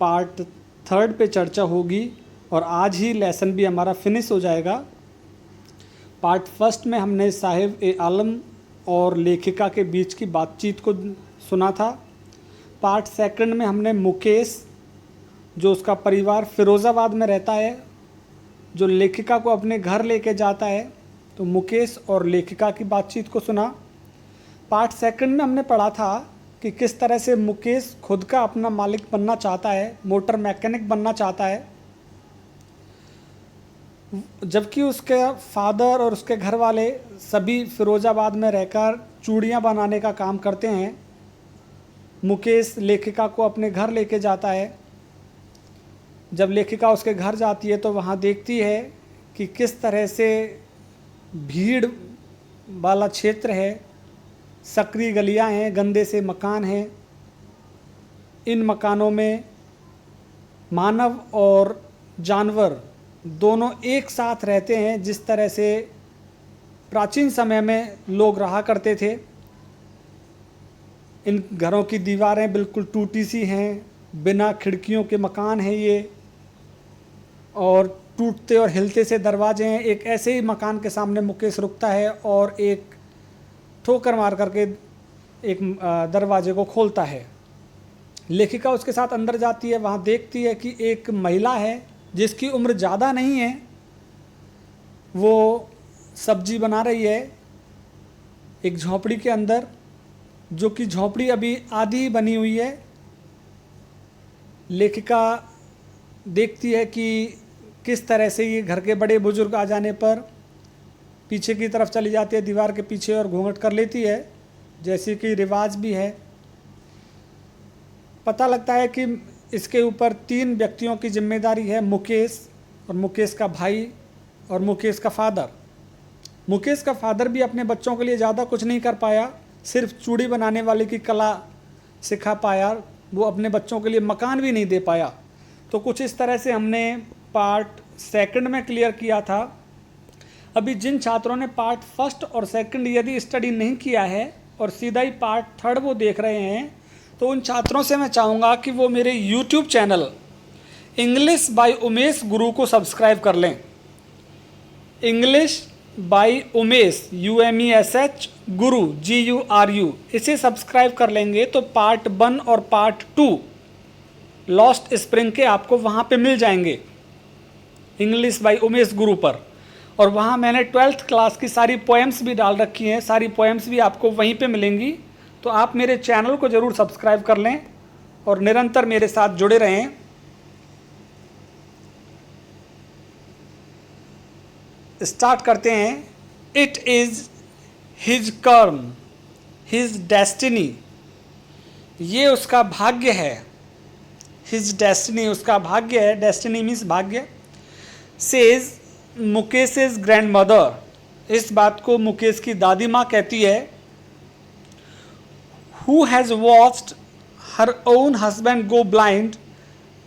Part 3 पे चर्चा होगी और आज ही लेसन भी हमारा फिनिश हो जाएगा। पार्ट 1 में हमने साहिब ए आलम और लेखिका के बीच की बातचीत को सुना था। पार्ट 2 में हमने मुकेश, जो उसका परिवार फ़िरोज़ाबाद में रहता है, जो लेखिका को अपने घर लेके जाता है, तो मुकेश और लेखिका की बातचीत को सुना। पार्ट 2 में हमने पढ़ा था कि किस तरह से मुकेश खुद का अपना मालिक बनना चाहता है, मोटर मैकेनिक बनना चाहता है, जबकि उसके फादर और उसके घर वाले सभी फ़िरोज़ाबाद में रहकर चूड़ियाँ बनाने का काम करते हैं। मुकेश लेखिका को अपने घर लेके जाता है। जब लेखिका उसके घर जाती है तो वहाँ देखती है कि किस तरह से भीड़ वाला क्षेत्र है, सकरी गलियाँ हैं, गंदे से मकान हैं। इन मकानों में मानव और जानवर दोनों एक साथ रहते हैं, जिस तरह से प्राचीन समय में लोग रहा करते थे। इन घरों की दीवारें बिल्कुल टूटी सी हैं, बिना खिड़कियों के मकान हैं ये, और टूटते और हिलते से दरवाजे हैं। एक ऐसे ही मकान के सामने मुकेश रुकता है और एक ठोकर मार करके एक दरवाजे को खोलता है। लेखिका उसके साथ अंदर जाती है। वहाँ देखती है कि एक महिला है जिसकी उम्र ज़्यादा नहीं है, वो सब्जी बना रही है एक झोंपड़ी के अंदर, जो कि झोंपड़ी अभी आधी बनी हुई है। लेखिका देखती है कि किस तरह से ये घर के बड़े बुजुर्ग आ जाने पर पीछे की तरफ चली जाती है, दीवार के पीछे, और घूंघट कर लेती है, जैसे कि रिवाज भी है। पता लगता है कि इसके ऊपर 3 व्यक्तियों की जिम्मेदारी है, मुकेश और मुकेश का भाई और मुकेश का फादर। मुकेश का फादर भी अपने बच्चों के लिए ज़्यादा कुछ नहीं कर पाया, सिर्फ चूड़ी बनाने वाले की कला सिखा पाया, वो अपने बच्चों के लिए मकान भी नहीं दे पाया। तो कुछ इस तरह से हमने पार्ट 2 में क्लियर किया था। अभी जिन छात्रों ने पार्ट 1 और 2 यदि स्टडी नहीं किया है और सीधा ही पार्ट 3 वो देख रहे हैं, तो उन छात्रों से मैं चाहूँगा कि वो मेरे YouTube channel English by Umesh गुरु को सब्सक्राइब कर लें। English by Umesh UMESH Guru GURU, इसे सब्सक्राइब कर लेंगे तो पार्ट 1 और पार्ट 2 लॉस्ट स्प्रिंग के आपको वहाँ पे मिल जाएंगे, इंग्लिश बाय उमेश गुरु पर। और वहाँ मैंने 12th क्लास की सारी पोएम्स भी डाल रखी हैं, सारी पोएम्स भी आपको वहीं पे मिलेंगी। तो आप मेरे चैनल को ज़रूर सब्सक्राइब कर लें और निरंतर मेरे साथ जुड़े रहें। स्टार्ट करते हैं। इट इज़ हिज कर्म, हिज डेस्टिनी, ये उसका भाग्य है। हिज डेस्टिनी, उसका भाग्य है। डेस्टिनी मीन्स भाग्य। सेज मुकेश's ग्रैंडमदर, इस बात को मुकेश की दादी माँ कहती है। Who has watched her own husband go blind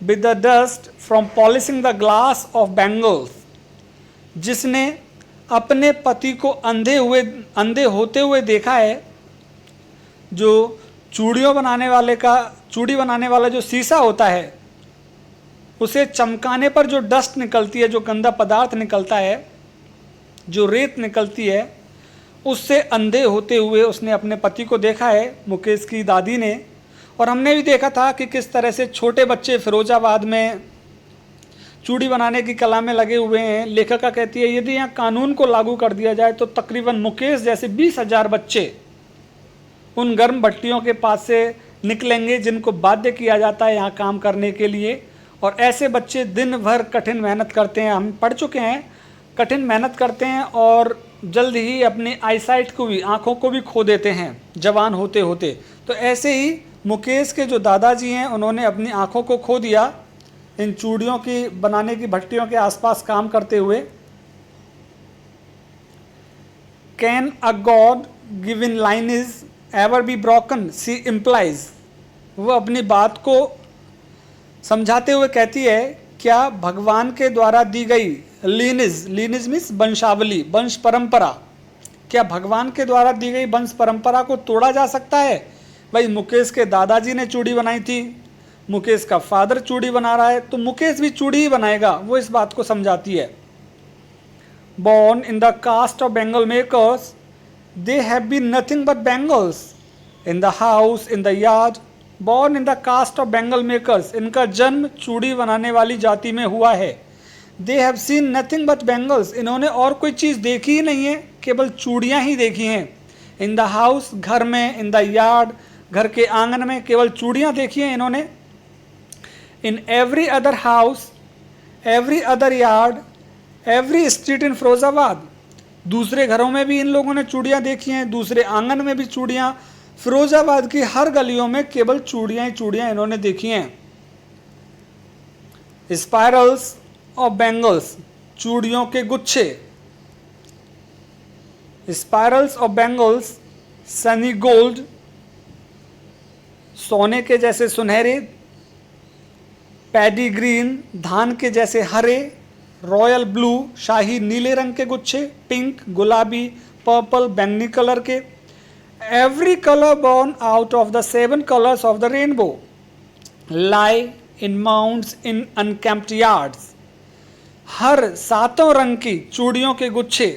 with the dust from polishing the glass of bangles, जिसने अपने पति को अंधे होते हुए देखा है। जो चूड़ी बनाने वाला जो शीशा होता है, उसे चमकाने पर जो डस्ट निकलती है, जो गंदा पदार्थ निकलता है, जो रेत निकलती है, उससे अंधे होते हुए उसने अपने पति को देखा है, मुकेश की दादी ने। और हमने भी देखा था कि किस तरह से छोटे बच्चे फ़िरोज़ाबाद में चूड़ी बनाने की कला में लगे हुए हैं। लेखिका कहती है यदि यहाँ कानून को लागू कर दिया जाए तो तकरीबन मुकेश जैसे 20,000 बच्चे उन गर्म भट्टियों के पास से निकलेंगे जिनको बाध्य किया जाता है यहाँ काम करने के लिए। और ऐसे बच्चे दिन भर कठिन मेहनत करते हैं, हम पढ़ चुके हैं, कठिन मेहनत करते हैं और जल्द ही अपनी आईसाइट को भी, आँखों को भी खो देते हैं जवान होते होते। तो ऐसे ही मुकेश के जो दादाजी हैं, उन्होंने अपनी आँखों को खो दिया इन चूड़ियों की बनाने की भट्टियों के आसपास काम करते हुए। Can a god given line is ever be broken, she implies. वो अपनी बात को समझाते हुए कहती है, क्या भगवान के द्वारा दी गई लीनिज मीन्स वंशावली, वंश परंपरा, क्या भगवान के द्वारा दी गई वंश परंपरा को तोड़ा जा सकता है? भाई मुकेश के दादाजी ने चूड़ी बनाई थी, मुकेश का फादर चूड़ी बना रहा है तो मुकेश भी चूड़ी ही बनाएगा, वो इस बात को समझाती है। Born in the caste of bangle makers, they have been nothing but bangles. In the house, in the yard, born in the caste of bangle makers, इनका जन्म चूड़ी बनाने वाली जाति में हुआ है। They have seen nothing but bangles, इन्होंने और कोई चीज़ देखी ही नहीं है, केवल चूड़ियाँ ही देखी हैं। In the house, घर में, in the yard, घर के आंगन में केवल चूड़ियाँ देखी हैं इन्होंने। In every other house, every other yard, every street in Firozabad, दूसरे घरों में भी इन लोगों ने चूड़ियाँ देखी हैं, दूसरे आंगन में भी चूड़ियाँ, फिरोजाबाद की हर गलियों में केवल चूड़ियाँ ही चूड़ियाँ इन्होंने देखी हैं। स्पाइरल्स और बैंगल्स, चूड़ियों के गुच्छे। स्पाइरल्स और बैंगल्स, सनी गोल्ड, सोने के जैसे सुनहरे। पैडी ग्रीन, धान के जैसे हरे। रॉयल ब्लू, शाही नीले रंग के गुच्छे। पिंक, गुलाबी, पर्पल, बैंगनी कलर के। Every colour born out of the 7 colours of the rainbow lie in mounts in uncamped yards, हर 7 रंग की चूड़ियों के गुच्छे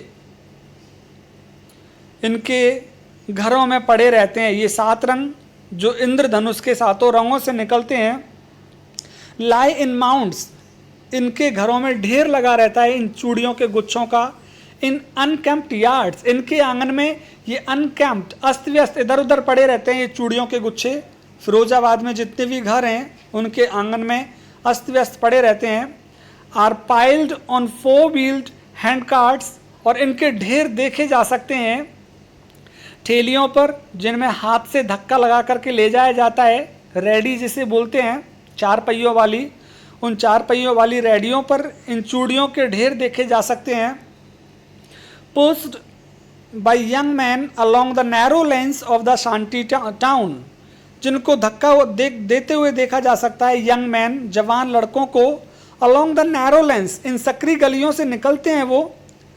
इनके घरों में पड़े रहते हैं। ये 7 रंग जो इंद्रधनुष के 7 रंगों से निकलते हैं, लाई इन माउंट्स, इनके घरों में ढेर लगा रहता है इन चूड़ियों के गुच्छों का। इन अनकैम्प्ड यार्ड्स, इनके आंगन में ये अनकैम्प्ड, अस्त व्यस्त इधर उधर पड़े रहते हैं ये चूड़ियों के गुच्छे। फिरोजाबाद में जितने भी घर हैं उनके आंगन में अस्त व्यस्त पड़े रहते हैं। Are piled on 4 wheeled hand carts, और इनके ढेर देखे जा सकते हैं ठेलियों पर जिनमें हाथ से धक्का लगा करके ले जाया जाता है, रेडी जिसे बोलते हैं, 4 पहियों वाली। उन 4 पहियों वाली रेडियों पर इन चूड़ियों के ढेर देखे जा सकते हैं। Pushed by young men along the narrow lanes of the shanty town, जिनको धक्का देते हुए देखा जा सकता है। यंग मैन, जवान लड़कों को, अलोंग द नैरो लेन्स, इन सकरी गलियों से निकलते हैं वो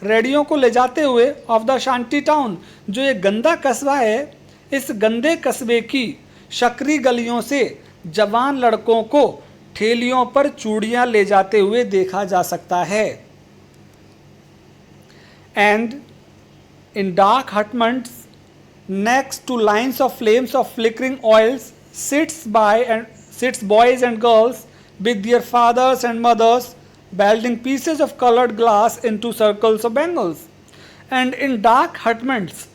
रेडियों को ले जाते हुए। ऑफ द शांति टाउन, जो ये गंदा कस्बा है, इस गंदे कस्बे की सकरी गलियों से जवान लड़कों को ठेलियों पर चूड़ियां ले जाते हुए देखा जा सकता है। And in dark hutments next to lines of flames of flickering oils sits boys and girls with their fathers and mothers welding pieces of coloured glass into circles of bangles. And in dark hutments,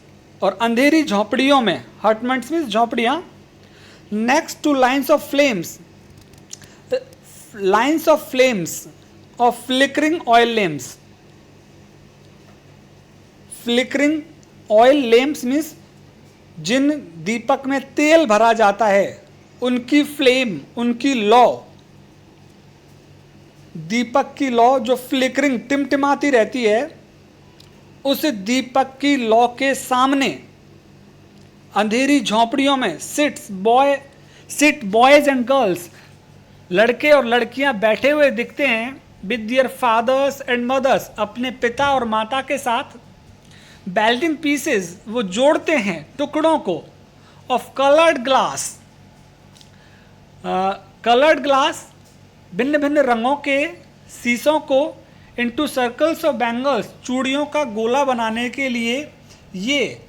और अंधेरी झोपड़ियों में, hutments means झोपड़ियां, next to lines of flames, lines of flames of flickering oil lamps. Flickering oil lamps means जिन दीपक में तेल भरा जाता है उनकी फ्लेम, उनकी लौ, दीपक की लौ जो फ्लिकरिंग, टिमटिमाती रहती है, उस दीपक की लौ के सामने अंधेरी झोंपड़ियों में सिट बॉयज एंड गर्ल्स, लड़के और लड़कियां बैठे हुए दिखते हैं। With their fathers and mothers, अपने पिता और माता के साथ। बेल्डिंग पीसेस, वो जोड़ते हैं टुकड़ों को। Of coloured glass, coloured glass, भिन्न भिन्न रंगों के शीशों को। इनटू सर्कल्स ऑफ बैंगल्स, चूड़ियों का गोला बनाने के लिए ये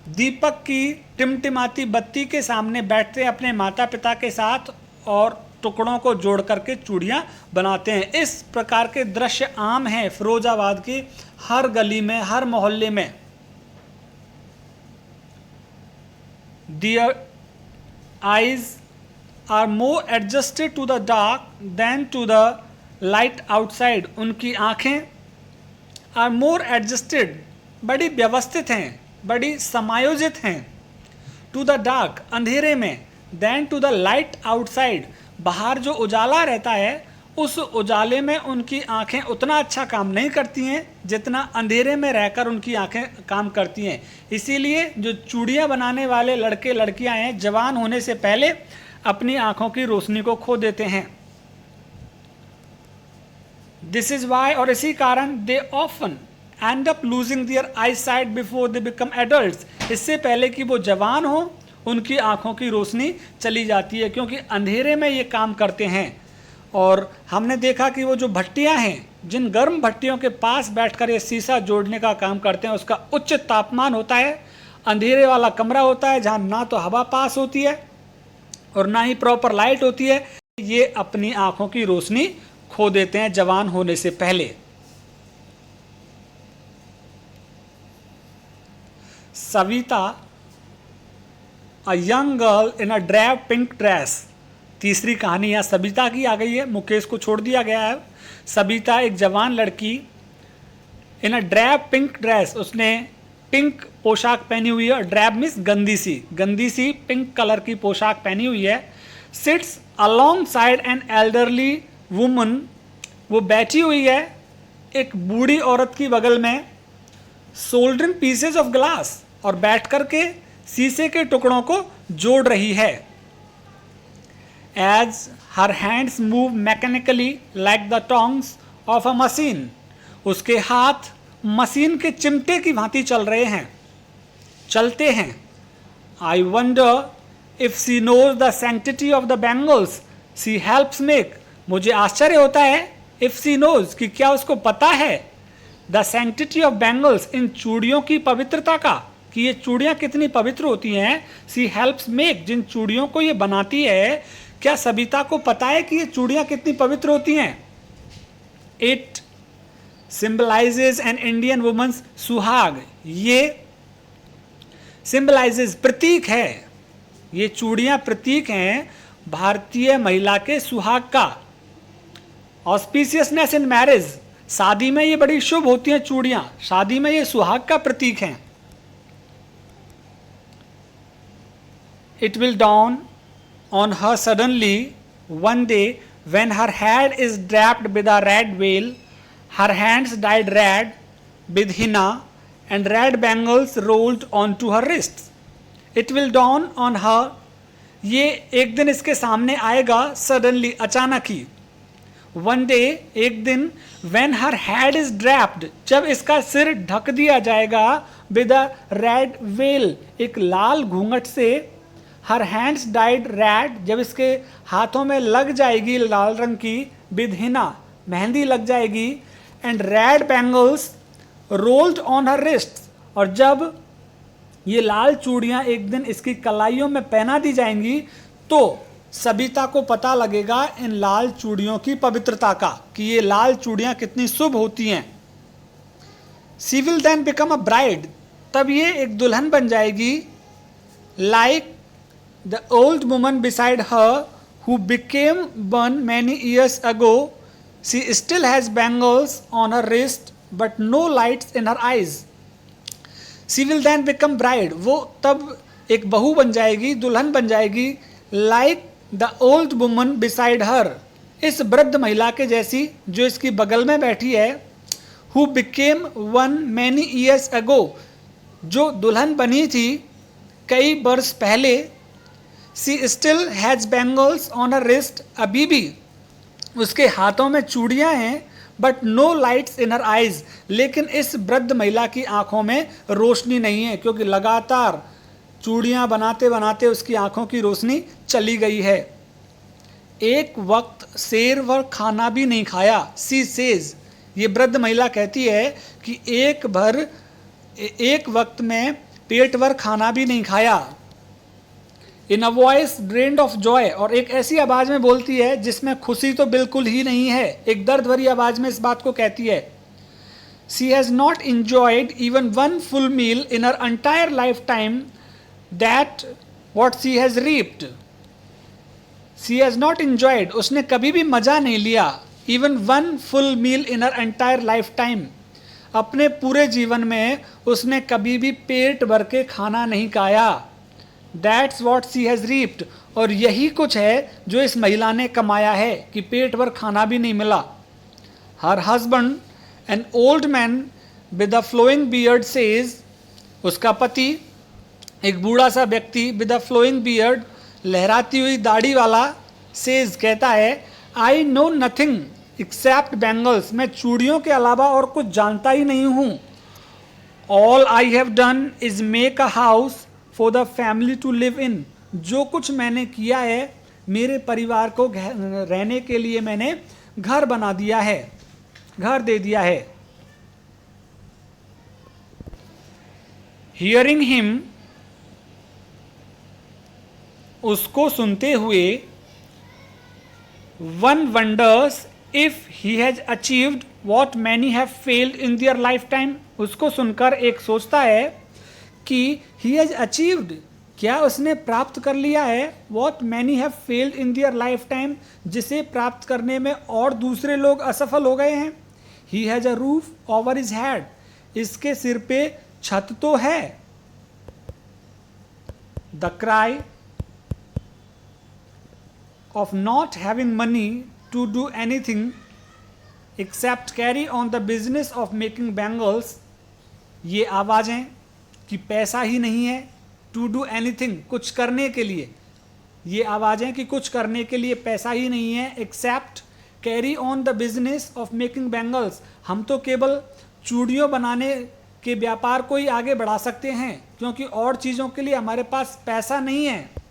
दीपक की टिमटिमाती बत्ती के सामने बैठते हैं अपने माता पिता के साथ और टुकड़ों को जोड़ करके चूड़ियाँ बनाते हैं। इस प्रकार के दृश्य आम हैं फिरोजाबाद की हर गली में, हर मोहल्ले में। Their eyes are more adjusted to the dark than to the light outside. उनकी आँखें are more adjusted, बड़ी व्यवस्थित हैं, बड़ी समायोजित हैं। To the dark, अंधेरे में, than to the light outside, बाहर जो उजाला रहता है उस उजाले में उनकी आंखें उतना अच्छा काम नहीं करती हैं जितना अंधेरे में रहकर उनकी आंखें काम करती हैं। इसीलिए जो चूड़ियाँ बनाने वाले लड़के लड़कियां हैं, जवान होने से पहले अपनी आंखों की रोशनी को खो देते हैं। दिस इज वाई, और इसी कारण they often end up losing their eye sight before they become adults. इससे पहले कि वो जवान हो उनकी आंखों की रोशनी चली जाती है, क्योंकि अंधेरे में ये काम करते हैं। और हमने देखा कि वो जो भट्टियां हैं, जिन गर्म भट्टियों के पास बैठकर ये शीशा जोड़ने का काम करते हैं, उसका उच्च तापमान होता है, अंधेरे वाला कमरा होता है जहां ना तो हवा पास होती है और ना ही प्रॉपर लाइट होती है। ये अपनी आंखों की रोशनी खो देते हैं जवान होने से पहले। Savita, a young girl in a drab pink dress. तीसरी कहानी यहाँ सविता की आ गई है, मुकेश को छोड़ दिया गया है। सविता एक जवान लड़की, इन अ ड्रैप पिंक ड्रेस, उसने पिंक पोशाक पहनी हुई है। ड्रैप मीन्स गंदी सी पिंक कलर की पोशाक पहनी हुई है। Sits alongside an elderly woman, वो बैठी हुई है एक बूढ़ी औरत की बगल में। सोल्डरिंग पीसेज ऑफ ग्लास, और बैठ करके शीशे के टुकड़ों को जोड़ रही है। As her hands move mechanically like the tongs of a machine, उसके हाथ मशीन के चिमटे की भांति चलते हैं। I wonder if she knows the sanctity of the bangles she helps make, मुझे आश्चर्य होता है इफ सी नोज, कि क्या उसको पता है द सैंक्टिटी ऑफ बैंगल्स, इन चूड़ियों की पवित्रता का, कि ये चूड़ियाँ कितनी पवित्र होती हैं। सी हेल्प्स मेक, जिन चूड़ियों को ये बनाती है, क्या सविता को पता है कि ये चूड़ियाँ कितनी पवित्र होती हैं। It symbolises an Indian woman's suhaag, ये सिंबलाइजेज प्रतीक है, ये चूड़ियाँ प्रतीक हैं भारतीय महिला के सुहाग का। ऑस्पिशियसनेस इन मैरिज, शादी में ये बड़ी शुभ होती हैं चूड़ियाँ, शादी में ये सुहाग का प्रतीक हैं। It will dawn on her suddenly one day when her head is draped with a red veil, her hands dyed red with henna, and red bangles rolled onto her wrists. It will dawn on her, ये एक दिन इसके सामने आएगा, suddenly अचानक ही। One day, एक दिन, when her head is draped, जब इसका सिर ढक दिया जाएगा, with a red veil, एक लाल घूंघट से। हर हैंड्स डाइड रेड, जब इसके हाथों में लग जाएगी लाल रंग की, विद हिना, मेहंदी लग जाएगी, and red bangles rolled on her wrist, और जब ये लाल चूड़ियाँ एक दिन इसकी कलाइयों में पहना दी जाएंगी, तो सविता को पता लगेगा इन लाल चूड़ियों की पवित्रता का, कि ये लाल चूड़ियाँ कितनी शुभ होती हैं। She will then become a bride, तब ये एक दुल्हन बन जाएगी। Like the old woman beside her who became one many years ago, she still has bangles on her wrist but no lights in her eyes. She will then become bride, वो तब एक बहू बन जाएगी, दुल्हन बन जाएगी। like the old woman beside her, इस वृद्ध महिला के जैसी जो इसकी बगल में बैठी है। who became one many years ago, जो दुल्हन बनी थी कई वर्ष पहले। She still has bangles on her wrist, अभी भी उसके हाथों में चूड़ियाँ हैं, but no lights in her eyes, लेकिन इस वृद्ध महिला की आंखों में रोशनी नहीं है, क्योंकि लगातार चूड़ियाँ बनाते बनाते उसकी आंखों की रोशनी चली गई है। एक वक्त शेर व खाना भी नहीं खाया, सी सेज, ये वृद्ध महिला कहती है कि एक वक्त में पेट भर खाना भी नहीं खाया। In a voice drained of joy, और एक ऐसी आवाज में बोलती है जिसमें खुशी तो बिल्कुल ही नहीं है, एक दर्द भरी आवाज में इस बात को कहती है। She has not enjoyed even one full meal in her entire life time that what she has reaped. She has not enjoyed, उसने कभी भी मजा नहीं लिया, even one full meal in her entire life time, अपने पूरे जीवन में उसने कभी भी पेट भर के खाना नहीं खाया। That's what she has reaped, और यही कुछ है जो इस महिला ने कमाया है कि पेट भर खाना भी नहीं मिला। Her husband, an old man with a flowing beard says, उसका पति एक बूढ़ा सा व्यक्ति with a flowing beard, लहराती हुई दाढ़ी वाला, says कहता है, I know nothing except bangles, मैं चूड़ियों के अलावा और कुछ जानता ही नहीं हूँ। All I have done is make a house for the family to live in, जो कुछ मैंने किया है मेरे परिवार को रहने के लिए मैंने घर बना दिया है, घर दे दिया है। हियरिंग हिम, उसको सुनते हुए, one wonders if he has achieved what many have failed in their lifetime, उसको सुनकर एक सोचता है कि ही हैज अचीव्ड, क्या उसने प्राप्त कर लिया है, what many have failed in their lifetime, जिसे प्राप्त करने में और दूसरे लोग असफल हो गए हैं। He has a roof over his head, इसके सिर पे छत तो है। The cry of not having money to do anything except carry on the business of making bangles, ये आवाज़ें कि पैसा ही नहीं है, to do anything, कुछ करने के लिए, ये आवाज़ें कि कुछ करने के लिए पैसा ही नहीं है, except carry on the business of making bangles, हम तो केवल चूड़ियों बनाने के व्यापार को ही आगे बढ़ा सकते हैं, क्योंकि और चीज़ों के लिए हमारे पास पैसा नहीं है।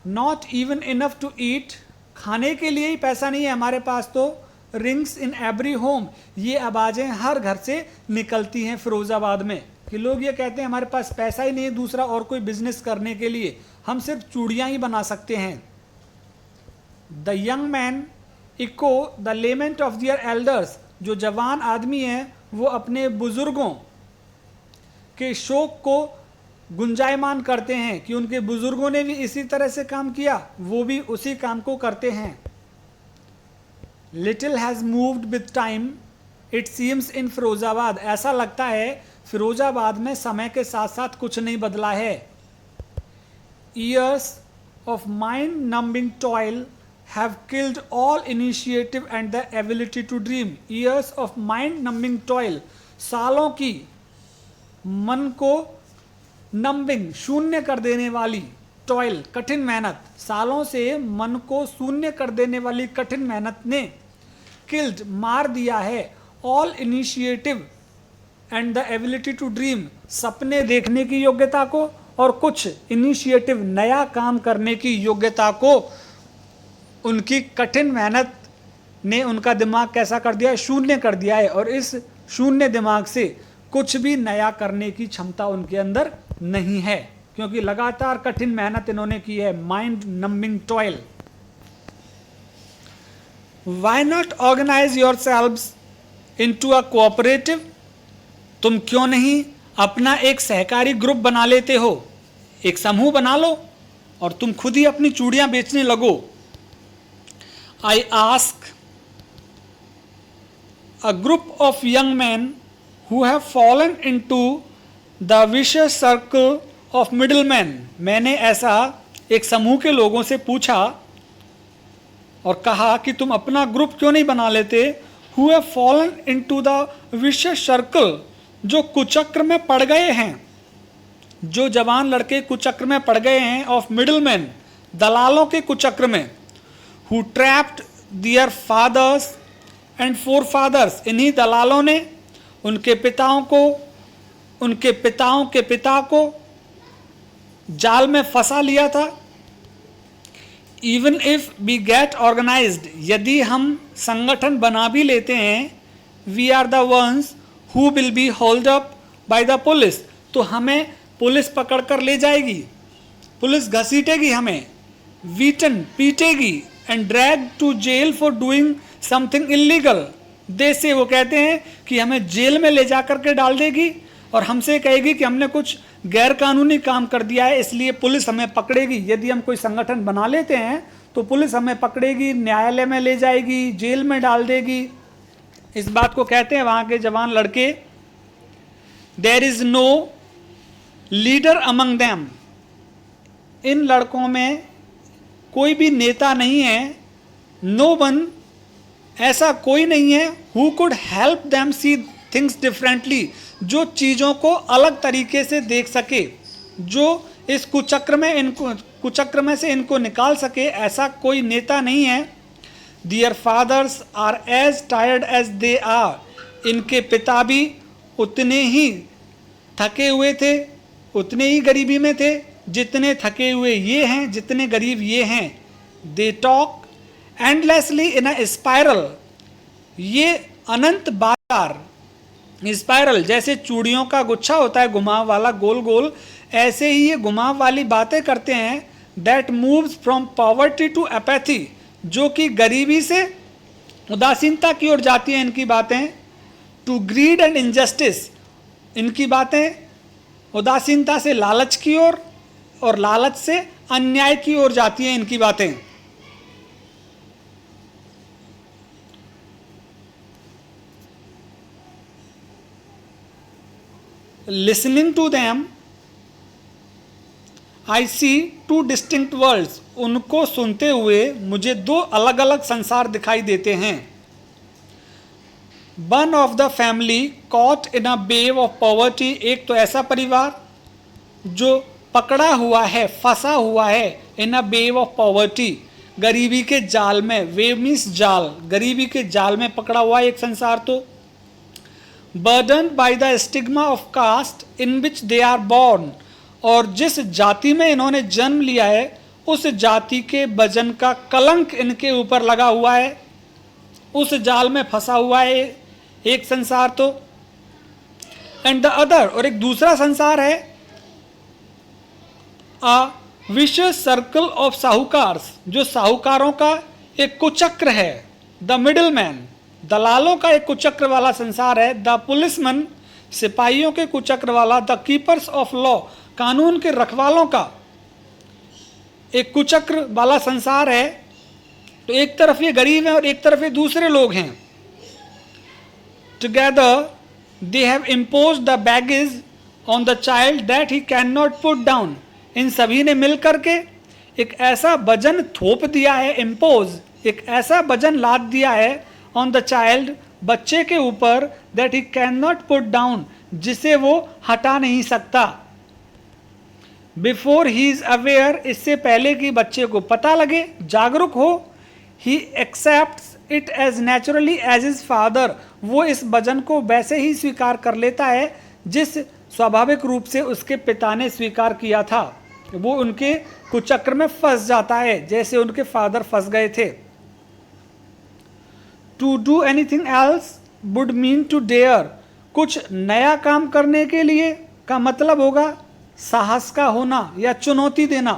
Not even enough to eat, खाने के लिए ही पैसा नहीं है हमारे पास तो। रिंग्स इन एवरी होम, ये आवाज़ें हर घर से निकलती हैं फिरोज़ाबाद में कि लोग ये कहते हैं हमारे पास पैसा ही नहीं है दूसरा और कोई बिजनेस करने के लिए, हम सिर्फ चूड़ियाँ ही बना सकते हैं। The young men echo the lament of their elders, जो जवान आदमी हैं वो अपने बुज़ुर्गों के शोक को गुंजायमान करते हैं कि उनके बुजुर्गों ने भी इसी तरह से काम किया, वो भी उसी काम को करते हैं। Little has moved with time it seems in Firozabad, ऐसा लगता है फिरोज़ाबाद में समय के साथ साथ कुछ नहीं बदला है। Years of mind numbing toil have killed all initiative and the ability to dream. Years of mind numbing toil, सालों की मन को नंबिंग, शून्य कर देने वाली, टॉयल, कठिन मेहनत, सालों से मन को शून्य कर देने वाली कठिन मेहनत ने किल्ड, मार दिया है, all initiative and the ability to dream, सपने देखने की योग्यता को और कुछ इनिशिएटिव, नया काम करने की योग्यता को। उनकी कठिन मेहनत ने उनका दिमाग कैसा कर दिया है, शून्य कर दिया है, और इस शून्य दिमाग से कुछ भी नया करने की क्षमता उनके अंदर नहीं है, क्योंकि लगातार कठिन मेहनत इन्होंने की है। Mind numbing toil. Why not organise yourselves into a cooperative, तुम क्यों नहीं अपना एक सहकारी ग्रुप बना लेते हो, एक समूह बना लो और तुम खुद ही अपनी चूड़ियां बेचने लगो। I ask a group of young man who have fallen into the vicious circle of middlemen, मैंने ऐसा एक समूह के लोगों से पूछा और कहा कि तुम अपना ग्रुप क्यों नहीं बना लेते। who have fallen into the vicious circle, जो कुचक्र में पड़ गए हैं, जो जवान लड़के कुचक्र में पड़ गए हैं, ऑफ मिडलमैन, दलालों के कुचक्र में। who trapped their fathers and forefathers, इन्हीं दलालों ने उनके पिताओं को, उनके पिताओं के पिता को जाल में फंसा लिया था। Even if we get organised, यदि हम संगठन बना भी लेते हैं, we are the ones who will be hold up by the police, तो हमें पुलिस पकड़ कर ले जाएगी, पुलिस घसीटेगी हमें, वीटन, पीटेगी, and drag to jail for doing something illegal, देश से वो कहते हैं कि हमें जेल में ले जा करके डाल देगी और हमसे कहेगी कि हमने कुछ गैर कानूनी काम कर दिया है, इसलिए पुलिस हमें पकड़ेगी। यदि हम कोई संगठन बना लेते हैं तो पुलिस हमें पकड़ेगी, न्यायालय में ले जाएगी, जेल में डाल देगी। इस बात को कहते हैं वहाँ के जवान लड़के। There is no leader among them, इन लड़कों में कोई भी नेता नहीं है। नो वन, ऐसा कोई नहीं है, who could help them see things differently, जो चीज़ों को अलग तरीके से देख सके, जो इस कुचक्र में से इनको निकाल सके, ऐसा कोई नेता नहीं है। Their fathers are as tired as they are, इनके पिता भी उतने ही थके हुए थे उतने ही गरीबी में थे जितने थके हुए ये हैं, जितने गरीब ये हैं। They talk endlessly in a spiral, ये अनंत बार, स्पाइरल जैसे चूड़ियों का गुच्छा होता है घुमाव वाला गोल गोल, ऐसे ही ये घुमाव वाली बातें करते हैं। That moves from poverty to apathy, जो कि गरीबी से उदासीनता की ओर जाती हैं इनकी बातें। टू ग्रीड एंड इनजस्टिस, इनकी बातें उदासीनता से लालच की ओर और लालच से अन्याय की ओर जाती हैं इनकी बातें। Listening to them I see two distinct worlds, उनको सुनते हुए मुझे दो अलग अलग संसार दिखाई देते हैं। One of the family caught in a wave of poverty, एक तो ऐसा परिवार जो पकड़ा हुआ है, फंसा हुआ है, इन अ वेव ऑफ पॉवर्टी, गरीबी के जाल में। वेव मीन्स जाल, गरीबी के जाल में पकड़ा हुआ है एक संसार। तो burden by the stigma of caste in which they are born, और जिस जाति में इन्होंने जन्म लिया है उस जाति के वजन का कलंक इनके ऊपर लगा हुआ है, उस जाल में फंसा हुआ है एक संसार। तो एंड द अदर, और एक दूसरा संसार है, a vicious circle of sahukars, जो साहूकारों का एक कुचक्र है। द मिडिल मैन, दलालों का एक कुचक्र वाला संसार है। द पुलिसमैन, सिपाहियों के कुचक्र वाला। द कीपर्स ऑफ लॉ, कानून के रखवालों का एक कुचक्र वाला संसार है। तो एक तरफ ये गरीब हैं और एक तरफ ये दूसरे लोग हैं। Together they have imposed the baggage on the child that he can not put down, इन सभी ने मिलकर के एक ऐसा वजन थोप दिया है, इम्पोज, एक ऐसा वजन लाद दिया है ऑन द चाइल्ड, बच्चे के ऊपर, that he can not put down, जिसे वो हटा नहीं सकता। बिफोर ही इज अवेयर, इससे पहले कि बच्चे को पता लगे, जागरूक हो, he accepts it as naturally as his father, वो इस वजन को वैसे ही स्वीकार कर लेता है जिस स्वाभाविक रूप से उसके पिता ने स्वीकार किया था। वो उनके कुचक्र में फंस जाता है जैसे उनके फादर फंस गए थे। To do anything else would mean to dare, कुछ नया काम करने के लिए का मतलब होगा साहस का होना या चुनौती देना।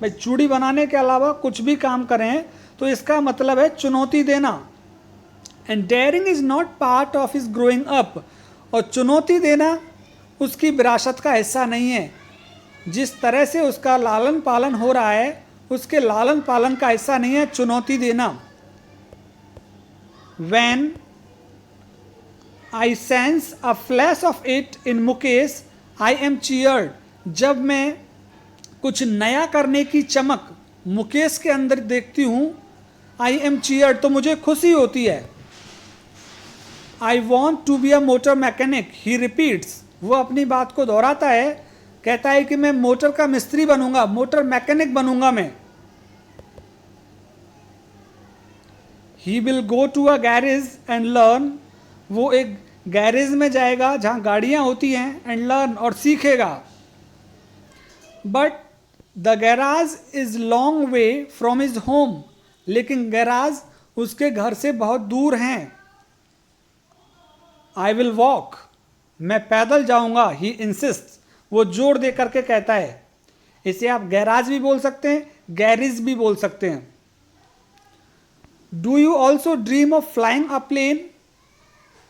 भाई चूड़ी बनाने के अलावा कुछ भी काम करें तो इसका मतलब है चुनौती देना। And daring is not part of his growing up, और चुनौती देना उसकी विरासत का हिस्सा नहीं है। जिस तरह से उसका लालन पालन हो रहा है उसके लालन पालन का हिस्सा नहीं है चुनौती देना। When I sense a flash of it in Mukesh, I am cheered, जब मैं कुछ नया करने की चमक मुकेश के अंदर देखती हूँ, I am cheered, तो मुझे खुशी होती है। I want to be a motor mechanic, he repeats, वो अपनी बात को दोहराता है, कहता है कि मैं मोटर का मिस्त्री बनूंगा, मोटर मैकेनिक बनूंगा मैं। He will go to a garage and learn, वो एक गैरेज में जाएगा जहाँ गाड़ियाँ होती हैं, and learn, और सीखेगा। But the garage is long way from his home, लेकिन गैराज उसके घर से बहुत दूर हैं। I will walk, मैं पैदल जाऊंगा, he insists, वो जोर दे करके कहता है। इसे आप गैराज भी बोल सकते हैं, गैरेज भी बोल सकते हैं। Do you also dream of flying a plane,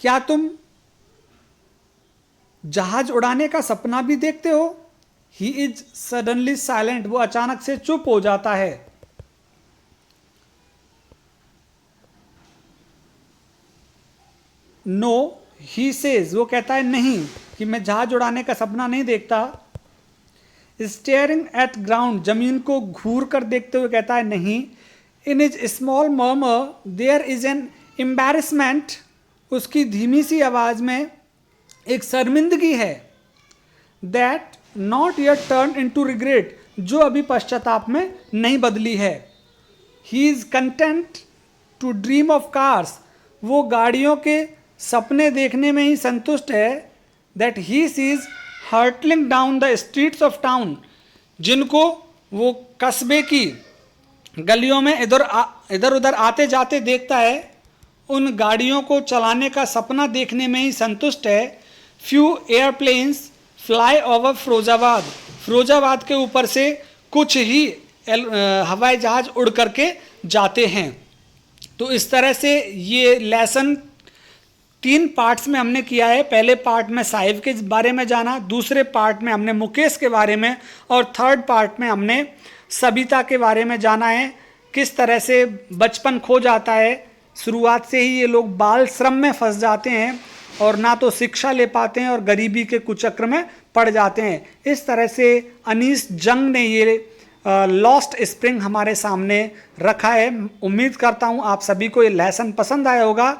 क्या तुम जहाज उड़ाने का सपना भी देखते हो? ही इज सडनली साइलेंट, वो अचानक से चुप हो जाता है। नो, ही सेज, वो कहता है नहीं, कि मैं जहाज उड़ाने का सपना नहीं देखता। स्टेयरिंग एट ग्राउंड, जमीन को घूर कर देखते हुए कहता है नहीं। In his small murmur there is an embarrassment, उसकी धीमी सी आवाज में एक शर्मिंदगी है। That not yet turn into regret, जो अभी पश्चाताप में नहीं बदली है। He is content to dream of cars, वो गाड़ियों के सपने देखने में ही संतुष्ट है। That he sees hurtling down the streets of town, जिनको वो कस्बे की गलियों में इधर उधर आते जाते देखता है, उन गाड़ियों को चलाने का सपना देखने में ही संतुष्ट है। Few airplanes fly over Firozabad, Firozabad के ऊपर से कुछ ही हवाई जहाज उड़ करके जाते हैं। तो इस तरह से ये लेसन 3 पार्ट्स में हमने किया है। पहले पार्ट में साहिब के बारे में जाना, दूसरे पार्ट में हमने मुकेश के बारे में, और थर्ड पार्ट में हमने सबिता के बारे में जाना है। किस तरह से बचपन खो जाता है, शुरुआत से ही ये लोग बाल श्रम में फंस जाते हैं और ना तो शिक्षा ले पाते हैं और गरीबी के कुचक्र में पड़ जाते हैं। इस तरह से अनीस जंग ने ये लॉस्ट स्प्रिंग हमारे सामने रखा है। उम्मीद करता हूँ आप सभी को ये लेसन पसंद आया होगा,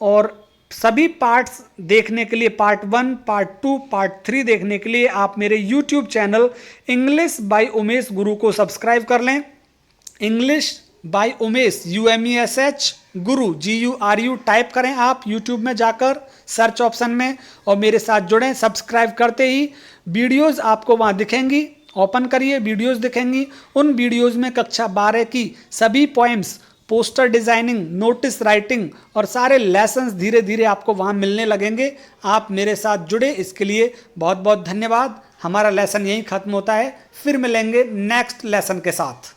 और सभी पार्ट्स देखने के लिए, पार्ट 1, पार्ट 2, पार्ट 3 देखने के लिए आप मेरे YouTube channel English by Umesh गुरु को सब्सक्राइब कर लें। English by Umesh UMESH Guru GURU type करें आप यूट्यूब में जाकर सर्च ऑप्शन में, और मेरे साथ जुड़ें। सब्सक्राइब करते ही वीडियोस आपको वहाँ दिखेंगी, ओपन करिए, वीडियोस दिखेंगी। उन वीडियोस में कक्षा 12 की सभी poems, poster designing, notice writing और सारे लेसन्स धीरे धीरे आपको वहाँ मिलने लगेंगे। आप मेरे साथ जुड़े, इसके लिए बहुत बहुत धन्यवाद। हमारा लेसन यहीं ख़त्म होता है, फिर मिलेंगे नेक्स्ट लेसन के साथ।